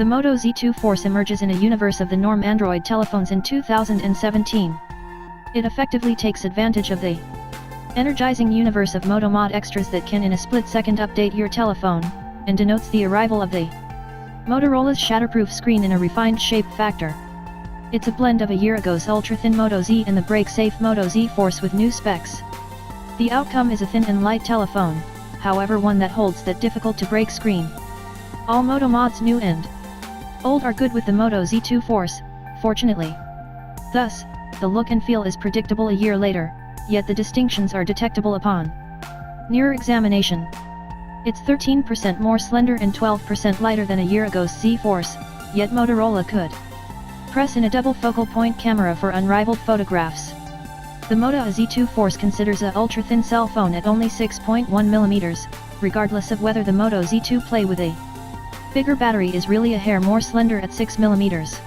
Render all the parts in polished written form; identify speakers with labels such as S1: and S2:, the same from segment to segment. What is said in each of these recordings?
S1: The Moto Z2 Force emerges in a universe of the norm Android telephones in 2017. It effectively takes advantage of the energizing universe of MotoMod extras that can in a split-second update your telephone, and denotes the arrival of the Motorola's shatterproof screen in a refined shape factor. It's a blend of a year ago's ultra-thin Moto Z and the break-safe Moto Z Force with new specs. The outcome is a thin and light telephone, however one that holds that difficult-to-break screen. All MotoMod's new and old are good with the Moto Z2 Force, fortunately. Thus, the look and feel is predictable a year later, yet the distinctions are detectable upon nearer examination. It's 13% more slender and 12% lighter than a year ago's Z Force, yet Motorola could press in a double focal point camera for unrivaled photographs. The Moto Z2 Force considers a ultra-thin cell phone at only 6.1 mm, regardless of whether the Moto Z2 Play with a bigger battery is really a hair more slender at 6 mm.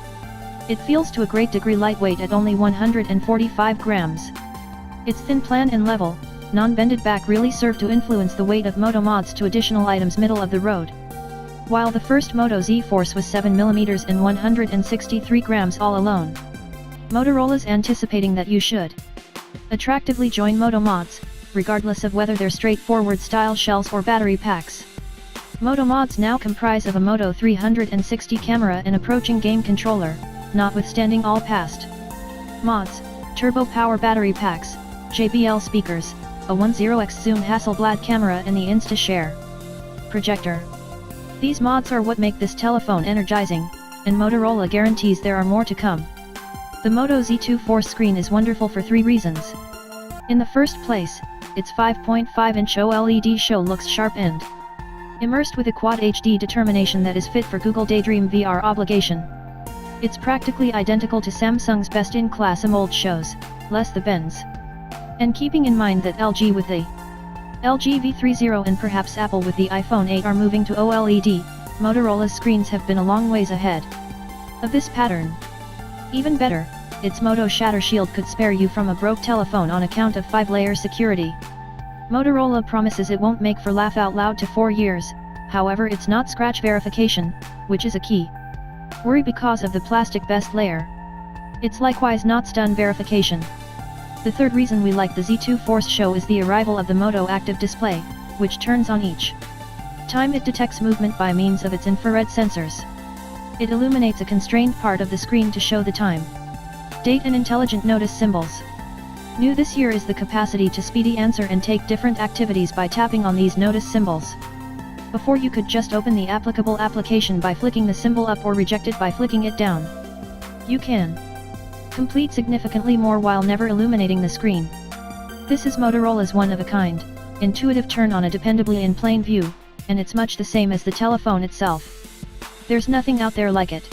S1: It feels to a great degree lightweight at only 145 grams. Its thin plan and level, non-bended back really serve to influence the weight of MotoMods to additional items middle of the road. While the first Moto Z Force was 7 mm and 163 grams all alone. Motorola's anticipating that you should attractively join MotoMods, regardless of whether they're straightforward style shells or battery packs. MotoMods now comprise of a Moto 360 camera and approaching game controller, notwithstanding all past mods, turbo power battery packs, JBL speakers, a 10x zoom Hasselblad camera and the Insta-Share projector. These mods are what make this telephone energizing, and Motorola guarantees there are more to come. The Moto Z2 Force screen is wonderful for 3 reasons. In the first place, its 5.5-inch OLED show looks sharp and immersed with a Quad HD determination that is fit for Google Daydream VR obligation. It's practically identical to Samsung's best-in-class AMOLED shows, less the bends. And keeping in mind that LG with the LG V30 and perhaps Apple with the iPhone 8 are moving to OLED, Motorola's screens have been a long ways ahead of this pattern. Even better, its Moto ShatterShield could spare you from a broke telephone on account of 5-layer security. Motorola promises it won't make for laugh out loud to 4 years, however it's not scratch verification, which is a key worry because of the plastic best layer. It's likewise not stun verification. The third reason we like the Z2 Force show is the arrival of the Moto Active Display, which turns on each time it detects movement by means of its infrared sensors. It illuminates a constrained part of the screen to show the time, date and intelligent notice symbols. New this year is the capacity to speedy answer and take different activities by tapping on these notice symbols. Before you could just open the applicable application by flicking the symbol up or reject it by flicking it down. You can complete significantly more while never illuminating the screen. This is Motorola's one-of-a-kind, intuitive turn on a dependably in plain view, and it's much the same as the telephone itself. There's nothing out there like it.